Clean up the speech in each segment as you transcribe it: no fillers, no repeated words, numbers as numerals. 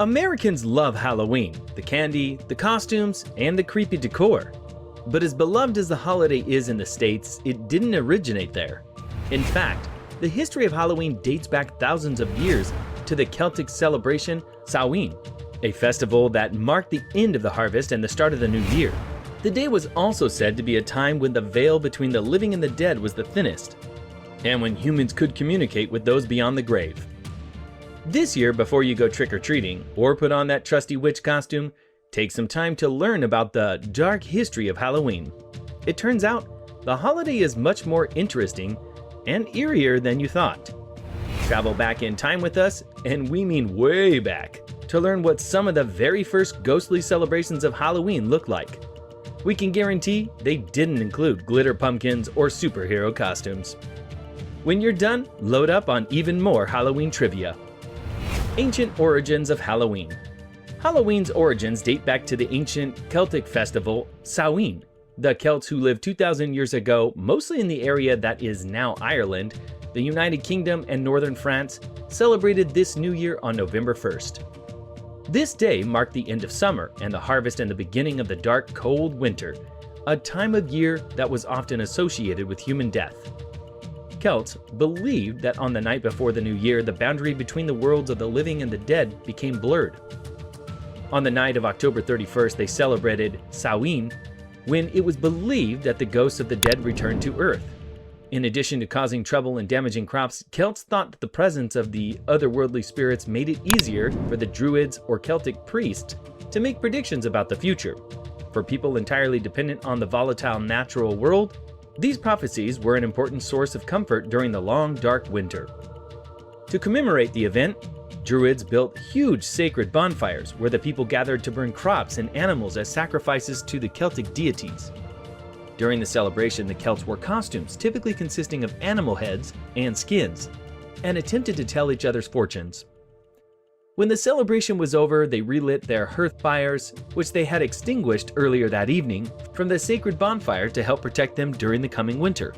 Americans love Halloween, the candy, the costumes, and the creepy decor. But as beloved as the holiday is in the States, it didn't originate there. In fact, the history of Halloween dates back thousands of years to the Celtic celebration Samhain, a festival that marked the end of the harvest and the start of the new year. The day was also said to be a time when the veil between the living and the dead was the thinnest, and when humans could communicate with those beyond the grave. This year, before you go trick-or-treating or put on that trusty witch costume, take some time to learn about the dark history of Halloween. It turns out, the holiday is much more interesting and eerier than you thought. Travel back in time with us, and we mean way back, to learn what some of the very first ghostly celebrations of Halloween looked like. We can guarantee they didn't include glitter pumpkins or superhero costumes. When you're done, load up on even more Halloween trivia. Ancient origins of Halloween. Halloween's origins date back to the ancient Celtic festival Samhain. The Celts who lived 2,000 years ago, mostly in the area that is now Ireland, the United Kingdom, and northern France, celebrated this new year on November 1st. This day marked the end of summer and the harvest and the beginning of the dark, cold winter, a time of year that was often associated with human death. Celts believed that on the night before the new year, the boundary between the worlds of the living and the dead became blurred. On the night of October 31st, they celebrated Samhain, when it was believed that the ghosts of the dead returned to Earth. In addition to causing trouble and damaging crops, Celts thought that the presence of the otherworldly spirits made it easier for the Druids or Celtic priests to make predictions about the future. For people entirely dependent on the volatile natural world, these prophecies were an important source of comfort during the long, dark winter. To commemorate the event, Druids built huge sacred bonfires where the people gathered to burn crops and animals as sacrifices to the Celtic deities. During the celebration, the Celts wore costumes typically consisting of animal heads and skins, and attempted to tell each other's fortunes. When the celebration was over, they relit their hearth fires, which they had extinguished earlier that evening, from the sacred bonfire to help protect them during the coming winter.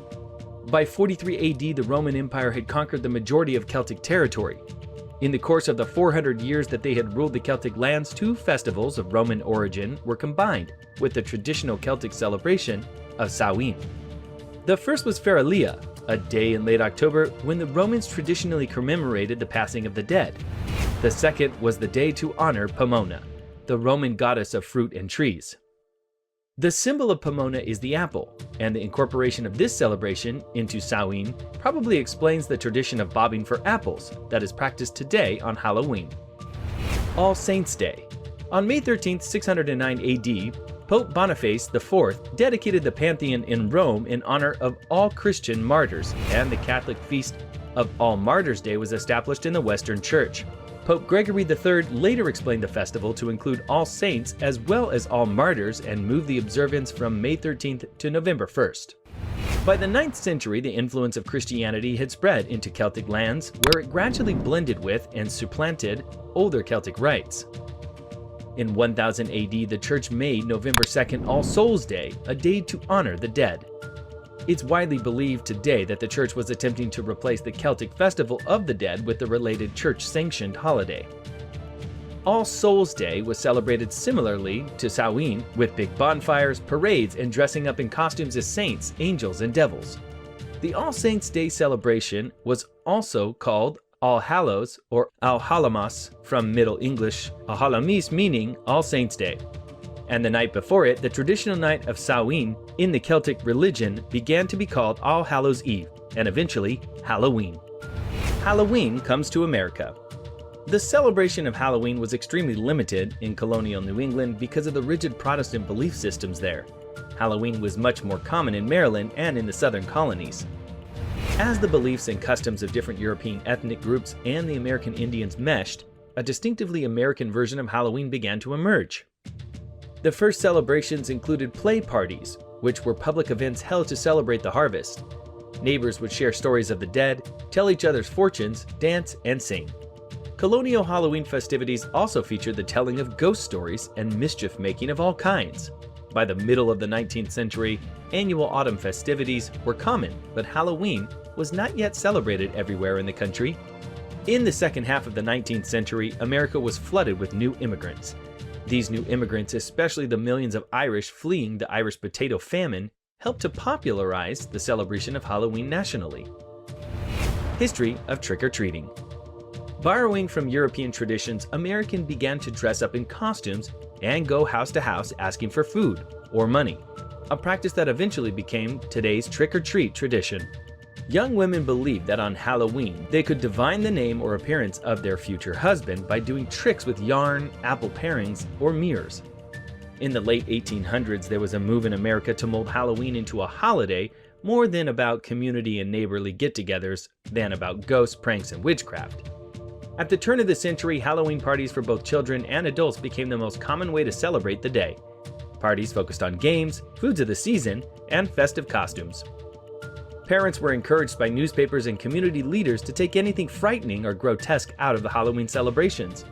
By 43 AD, the Roman Empire had conquered the majority of Celtic territory. In the course of the 400 years that they had ruled the Celtic lands, two festivals of Roman origin were combined with the traditional Celtic celebration of Samhain. The first was Feralia, a day in late October when the Romans traditionally commemorated the passing of the dead. The second was the day to honor Pomona, the Roman goddess of fruit and trees. The symbol of Pomona is the apple, and the incorporation of this celebration into Samhain probably explains the tradition of bobbing for apples that is practiced today on Halloween. All Saints' Day. On May 13, 609 AD, Pope Boniface IV dedicated the Pantheon in Rome in honor of all Christian martyrs, and the Catholic feast of All Martyrs' Day was established in the Western Church. Pope Gregory III later explained the festival to include all saints as well as all martyrs and moved the observance from May 13th to November 1st. By the 9th century, the influence of Christianity had spread into Celtic lands, where it gradually blended with and supplanted older Celtic rites. In 1000 AD, the Church made November 2nd All Souls' Day, a day to honor the dead. It's widely believed today that the Church was attempting to replace the Celtic Festival of the Dead with the related Church-sanctioned holiday. All Souls' Day was celebrated similarly to Samhain, with big bonfires, parades, and dressing up in costumes as saints, angels, and devils. The All Saints' Day celebration was also called All Hallows or All Hallowmas, from Middle English Hallowmis, meaning All Saints' Day. And the night before it, the traditional night of Samhain in the Celtic religion began to be called All Hallows' Eve, and eventually Halloween. Halloween comes to America. The celebration of Halloween was extremely limited in colonial New England because of the rigid Protestant belief systems there. Halloween was much more common in Maryland and in the southern colonies. As the beliefs and customs of different European ethnic groups and the American Indians meshed, a distinctively American version of Halloween began to emerge. The first celebrations included play parties, which were public events held to celebrate the harvest. Neighbors would share stories of the dead, tell each other's fortunes, dance, and sing. Colonial Halloween festivities also featured the telling of ghost stories and mischief-making of all kinds. By the middle of the 19th century, annual autumn festivities were common, but Halloween was not yet celebrated everywhere in the country. In the second half of the 19th century, America was flooded with new immigrants. These new immigrants, especially the millions of Irish fleeing the Irish potato famine, helped to popularize the celebration of Halloween nationally. History of trick-or-treating. Borrowing from European traditions, Americans began to dress up in costumes and go house to house asking for food or money, a practice that eventually became today's trick-or-treat tradition. Young women believed that on Halloween, they could divine the name or appearance of their future husband by doing tricks with yarn, apple parings, or mirrors. In the late 1800s, there was a move in America to mold Halloween into a holiday more than about community and neighborly get-togethers than about ghosts, pranks, and witchcraft. At the turn of the century, Halloween parties for both children and adults became the most common way to celebrate the day. Parties focused on games, foods of the season, and festive costumes. Parents were encouraged by newspapers and community leaders to take anything frightening or grotesque out of the Halloween celebrations.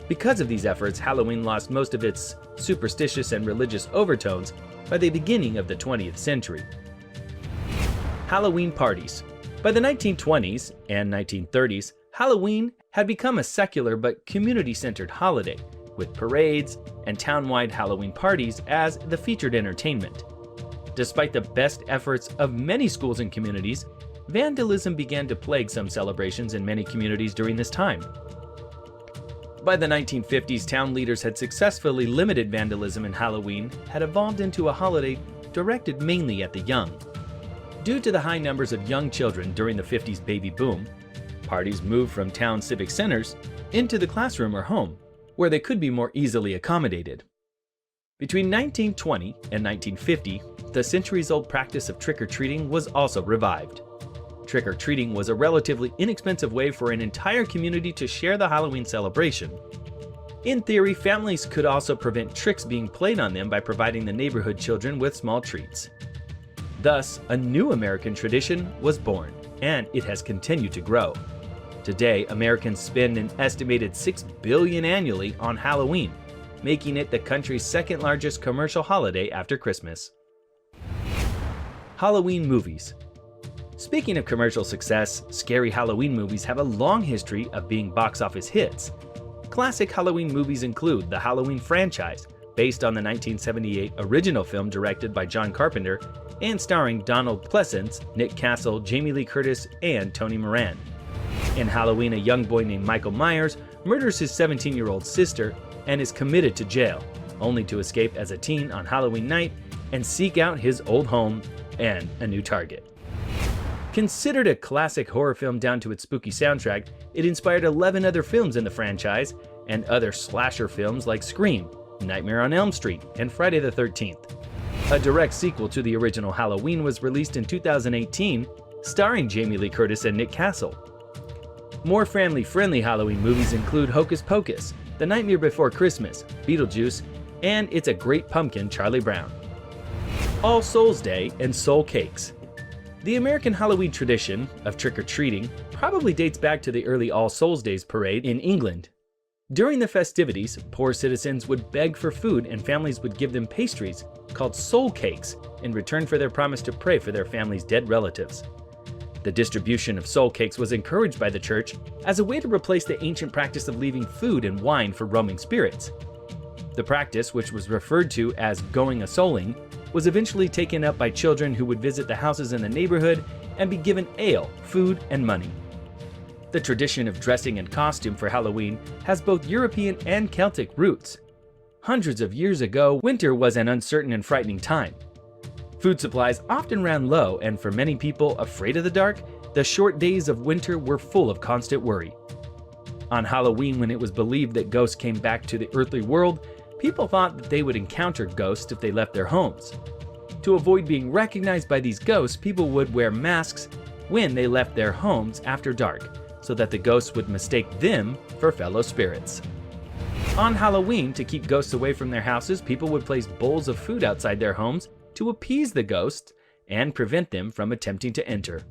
Because of these efforts, Halloween lost most of its superstitious and religious overtones by the beginning of the 20th century. Halloween parties. By the 1920s and 1930s, Halloween had become a secular but community-centered holiday, with parades and town-wide Halloween parties as the featured entertainment. Despite the best efforts of many schools and communities, vandalism began to plague some celebrations in many communities during this time. By the 1950s, town leaders had successfully limited vandalism, and Halloween had evolved into a holiday directed mainly at the young. Due to the high numbers of young children during the 50s baby boom, parties moved from town civic centers into the classroom or home, where they could be more easily accommodated. Between 1920 and 1950, the centuries-old practice of trick-or-treating was also revived. Trick-or-treating was a relatively inexpensive way for an entire community to share the Halloween celebration. In theory, families could also prevent tricks being played on them by providing the neighborhood children with small treats. Thus, a new American tradition was born, and it has continued to grow. Today, Americans spend an estimated $6 billion annually on Halloween, making it the country's second largest commercial holiday after Christmas. Halloween movies. Speaking of commercial success, scary Halloween movies have a long history of being box office hits. Classic Halloween movies include the Halloween franchise, based on the 1978 original film directed by John Carpenter and starring Donald Pleasence, Nick Castle, Jamie Lee Curtis, and Tony Moran. In Halloween, a young boy named Michael Myers murders his 17-year-old sister and is committed to jail, only to escape as a teen on Halloween night and seek out his old home and a new target. Considered a classic horror film down to its spooky soundtrack, it inspired 11 other films in the franchise and other slasher films like Scream, Nightmare on Elm Street, and Friday the 13th. A direct sequel to the original Halloween was released in 2018, starring Jamie Lee Curtis and Nick Castle. More family-friendly Halloween movies include Hocus Pocus, The Nightmare Before Christmas, Beetlejuice, and It's a Great Pumpkin, Charlie Brown. All Souls Day and Soul Cakes. The American Halloween tradition of trick-or-treating probably dates back to the early All Souls Days parade in England. During the festivities, poor citizens would beg for food and families would give them pastries called soul cakes in return for their promise to pray for their family's dead relatives. The distribution of soul cakes was encouraged by the church as a way to replace the ancient practice of leaving food and wine for roaming spirits. The practice, which was referred to as going a-souling, was eventually taken up by children who would visit the houses in the neighborhood and be given ale, food, and money. The tradition of dressing in costume for Halloween has both European and Celtic roots. Hundreds of years ago, winter was an uncertain and frightening time. Food supplies often ran low, and for many people afraid of the dark, the short days of winter were full of constant worry. On Halloween, when it was believed that ghosts came back to the earthly world, people thought that they would encounter ghosts if they left their homes. To avoid being recognized by these ghosts, people would wear masks when they left their homes after dark, so that the ghosts would mistake them for fellow spirits. On Halloween, to keep ghosts away from their houses, people would place bowls of food outside their homes to appease the ghosts and prevent them from attempting to enter.